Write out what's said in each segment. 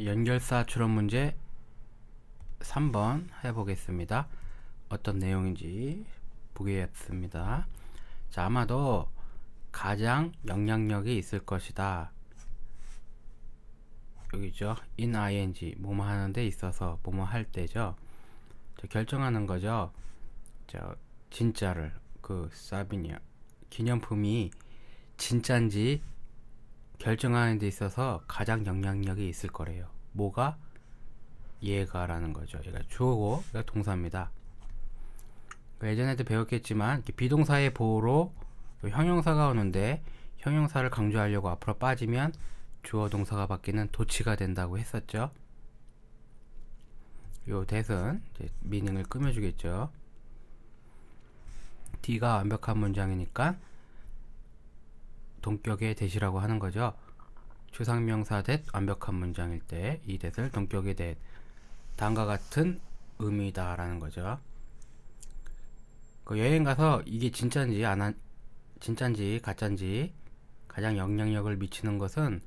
연결사 추론 문제 3번 해보겠습니다. 어떤 내용인지 보겠습니다. 자, 아마도 가장 영향력이 있을 것이다. 여기죠. in ing 뭐뭐 하는데 있어서 뭐뭐 할 때죠. 결정하는 거죠. 진짜를 사비니아 기념품이 진짠지 결정하는 데 있어서 가장 영향력이 있을 거래요. 뭐가? 얘가라는 거죠. 얘가 주어고 얘가 동사입니다. 예전에도 배웠겠지만 비동사의 보호로 형용사가 오는데 형용사를 강조하려고 앞으로 빠지면 주어 동사가 바뀌는 도치가 된다고 했었죠. 요 that은 이제 미닝을 꾸며주겠죠. D가 완벽한 문장이니까 동격의 that이라고 하는 거죠. 추상명사 that 완벽한 문장일 때 이 that을 동격의 that 다음과 같은 의미다 라는 거죠. 여행 가서 이게 진짠지 가짠지 가장 영향력을 미치는 것은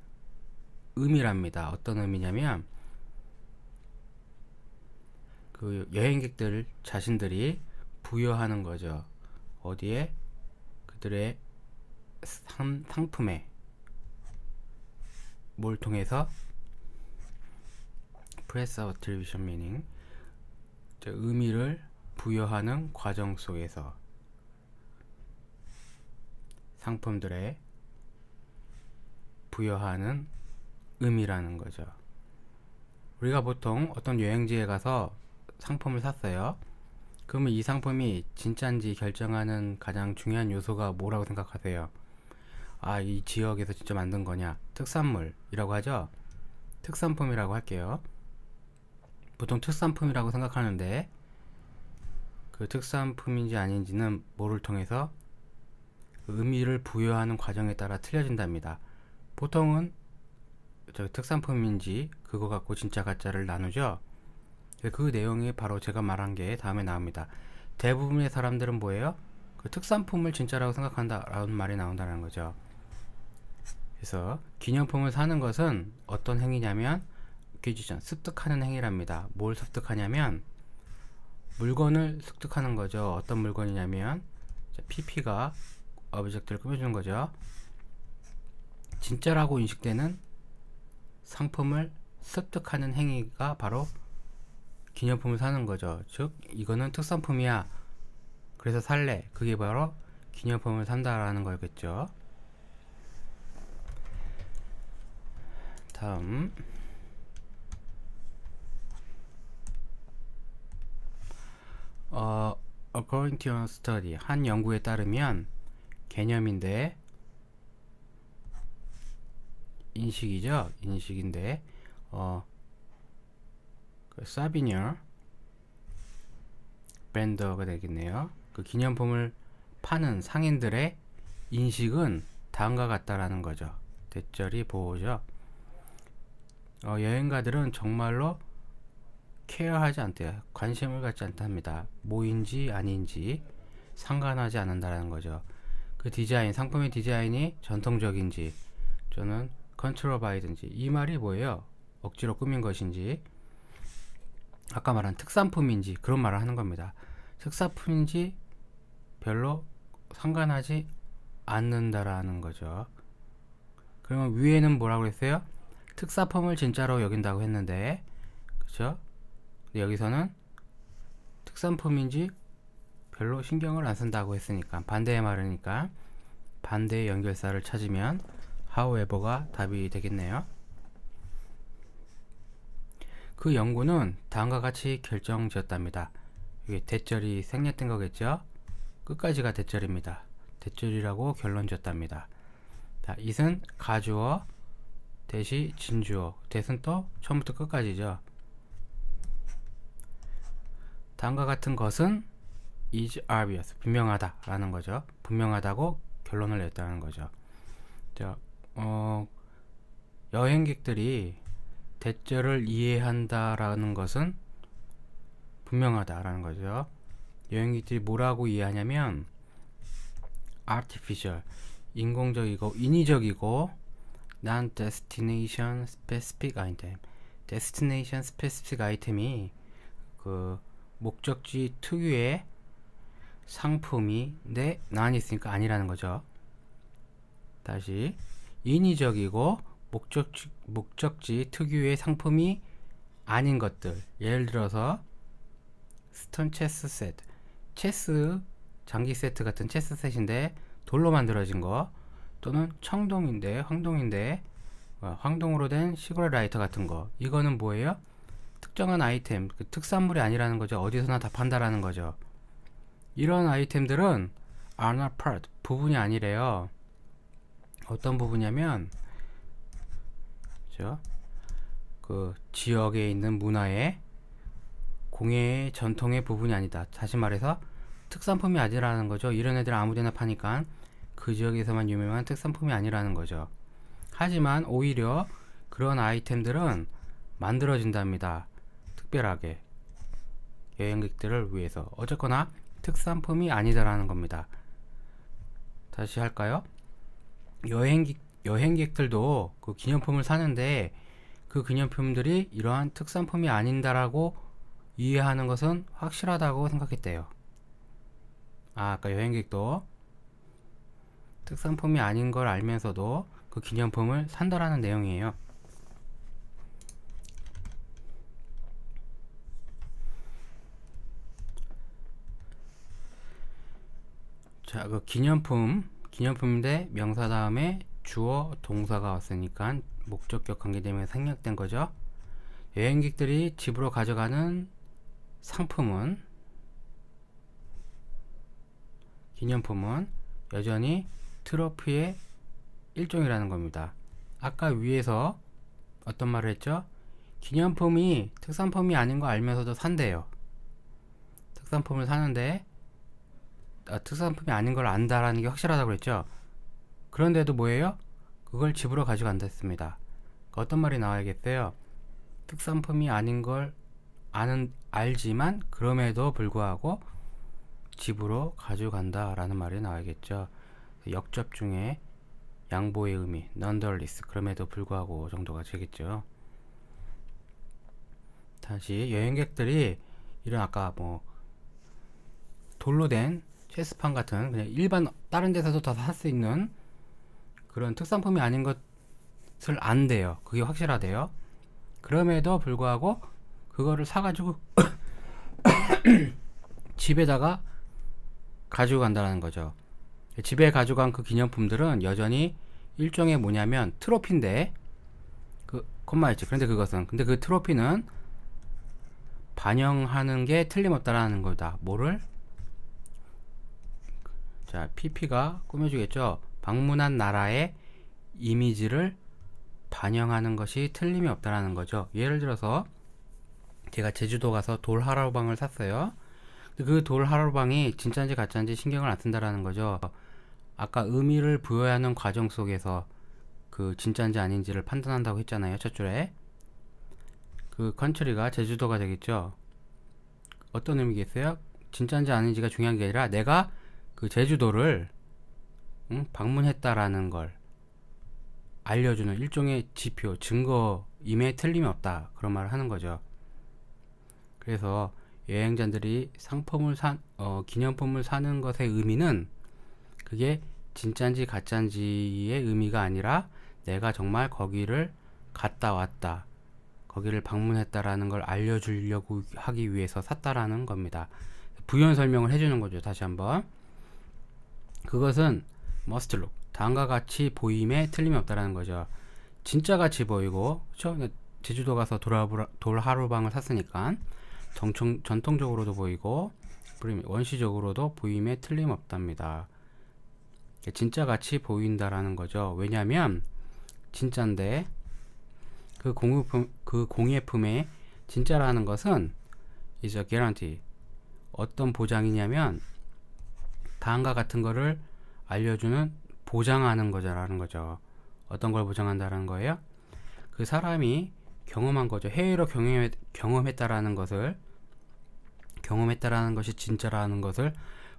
의미랍니다. 어떤 의미냐면 여행객들 자신들이 부여하는 거죠. 어디에? 그들의 상품에 뭘 통해서? press attribution meaning 의미를 부여하는 과정 속에서 상품들에 부여하는 의미라는 거죠. 우리가 보통 어떤 여행지에 가서 상품을 샀어요. 그러면 이 상품이 진짜인지 결정하는 가장 중요한 요소가 뭐라고 생각하세요? 이 지역에서 직접 만든 거냐? 특산물이라고 하죠. 특산품이라고 할게요. 보통 특산품이라고 생각하는데 그 특산품인지 아닌지는 뭐를 통해서 의미를 부여하는 과정에 따라 틀려진답니다. 보통은 특산품인지 그거 갖고 진짜 가짜를 나누죠. 그 내용이 바로 제가 말한 게 다음에 나옵니다. 대부분의 사람들은 뭐예요? 그 특산품을 진짜라고 생각한다 라는 말이 나온다는 거죠. 그래서 기념품을 사는 것은 어떤 행위냐면 습득하는 행위랍니다. 뭘 습득하냐면 물건을 습득하는 거죠. 어떤 물건이냐면 PP가 오브젝트를 꾸며주는 거죠. 진짜라고 인식되는 상품을 습득하는 행위가 바로 기념품을 사는 거죠. 즉 이거는 특산품이야. 그래서 살래. 그게 바로 기념품을 산다라는 거겠죠. 다음 according to a study 한 연구에 따르면 개념인데 인식이죠. 인식인데 사비니어 브랜더가 되겠네요. 그 기념품을 파는 상인들의 인식은 다음과 같다라는 거죠. 대절이 보호죠. 여행가들은 정말로 케어하지 않대요. 관심을 갖지 않답니다. 뭐인지 아닌지 상관하지 않는다라는 거죠. 그 디자인, 상품의 디자인이 전통적인지 저는 컨트롤 바이든지 이 말이 뭐예요? 억지로 꾸민 것인지 아까 말한 특산품인지 그런 말을 하는 겁니다. 특산품인지 별로 상관하지 않는다라는 거죠. 그러면 위에는 뭐라고 했어요? 특산품을 진짜로 여긴다고 했는데 그렇죠? 여기서는 특산품인지 별로 신경을 안 쓴다고 했으니까 반대의 말이니까 반대의 연결사를 찾으면 however가 답이 되겠네요. 그 연구는 다음과 같이 결정지었답니다. 이게 대절이 생략된 거겠죠? 끝까지가 대절입니다. 대절이라고 결론지었답니다. 자, it은 가주어 대시 진주어 that은 또 처음부터 끝까지죠. 다음과 같은 것은 is obvious 분명하다 라는 거죠. 분명하다고 결론을 냈다는 거죠. 자, 여행객들이 대절을 이해한다라는 것은 분명하다라는 거죠. 여행객들이 뭐라고 이해하냐면 artificial 인공적이고 인위적이고 non-destination specific item destination specific 아이템이 그 목적지 특유의 상품인데 나란히 있으니까 아니라는 거죠. 다시 인위적이고 목적지 특유의 상품이 아닌 것들, 예를 들어서 스톤 체스 세트, 체스 장기 세트 같은 체스 셋인데 돌로 만들어진 거, 또는 청동인데 황동으로 된 시그널 라이터 같은 거, 이거는 뭐예요? 특정한 아이템, 그 특산물이 아니라는 거죠. 어디서나 다 판다라는 거죠. 이런 아이템들은 are not part, 부분이 아니래요. 어떤 부분이냐면 그 지역에 있는 문화의 공예의 전통의 부분이 아니다. 다시 말해서 특산품이 아니라는 거죠. 이런 애들 아무데나 파니까 그 지역에서만 유명한 특산품이 아니라는 거죠. 하지만 오히려 그런 아이템들은 만들어진답니다. 특별하게 여행객들을 위해서. 어쨌거나 특산품이 아니다라는 겁니다. 다시 할까요? 여행객들도 그 기념품을 사는데 그 기념품들이 이러한 특산품이 아닌다라고 이해하는 것은 확실하다고 생각했대요. 아까 여행객도 특산품이 아닌 걸 알면서도 그 기념품을 산다라는 내용이에요. 자, 그 기념품인데 명사 다음에 주어 동사가 왔으니까 목적격 관계 때문에 생략된 거죠. 여행객들이 집으로 가져가는 기념품은 여전히 트로피의 일종이라는 겁니다. 아까 위에서 어떤 말을 했죠? 기념품이 특산품이 아닌 거 알면서도 산대요. 특산품을 사는데 특산품이 아닌 걸 안다라는 게 확실하다고 그랬죠. 그런데도 뭐예요? 그걸 집으로 가져간다 했습니다. 어떤 말이 나와야겠어요? 특산품이 아닌 걸 알지만 그럼에도 불구하고 집으로 가져간다 라는 말이 나와야겠죠. 역접 중에 양보의 의미, nonetheless, 그럼에도 불구하고 정도가 되겠죠. 다시 여행객들이 이런 아까 뭐 돌로 된 체스판 같은 그냥 일반 다른 데서도 다 살 수 있는 그런 특산품이 아닌 것을 안대요. 그게 확실하대요. 그럼에도 불구하고 그거를 사가지고 집에다가 가지고 간다는 거죠. 집에 가져간 그 기념품들은 여전히 일종의 뭐냐면 트로피인데 그 콤마 있지. 근데 그 트로피는 반영하는 게 틀림없다라는 거다. 뭐를? 자, PP가 꾸며주겠죠. 방문한 나라의 이미지를 반영하는 것이 틀림이 없다라는 거죠. 예를 들어서 제가 제주도 가서 돌 하라방을 샀어요. 그 돌 하라방이 진짜인지 가짜인지 신경을 안 쓴다라는 거죠. 아까 의미를 부여해야 하는 과정 속에서 그 진짜인지 아닌지를 판단한다고 했잖아요. 첫 줄에. 그 컨트리가 제주도가 되겠죠. 어떤 의미겠어요? 진짜인지 아닌지가 중요한 게 아니라 내가 그 제주도를 방문했다라는 걸 알려주는 일종의 지표, 증거임에 틀림이 없다. 그런 말을 하는 거죠. 그래서 여행자들이 기념품을 사는 것의 의미는 그게 진짜인지 가짜인지의 의미가 아니라 내가 정말 거기를 갔다 왔다, 거기를 방문했다라는 걸 알려주려고 하기 위해서 샀다라는 겁니다. 부연 설명을 해주는 거죠. 다시 한번. 그것은 must look, 다음과 같이 보임에 틀림이 없다라는 거죠. 진짜 같이 보이고, 그쵸? 제주도 가서 돌 하루방을 샀으니까 전통적으로도 보이고 원시적으로도 보임에 틀림없답니다. 진짜 같이 보인다라는 거죠. 왜냐하면 진짜인데 그 공예품의 진짜라는 것은 is a guarantee, 어떤 보장이냐면 다음과 같은 거를 알려주는, 보장하는 거라는 거죠. 어떤 걸 보장한다라는 거예요? 그 사람이 경험한 거죠. 해외로 경험했다라는 것이 진짜라는 것을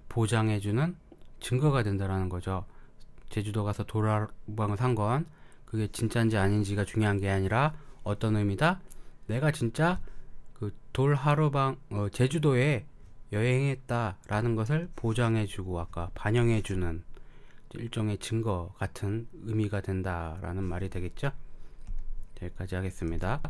보장해주는 증거가 된다라는 거죠. 제주도 가서 도라방을 산 건 그게 진짜인지 아닌지가 중요한 게 아니라 어떤 의미다? 내가 진짜 그 돌하루방 제주도에 여행했다라는 것을 보장해주고 아까 반영해주는 일종의 증거 같은 의미가 된다라는 말이 되겠죠. 여기까지 하겠습니다.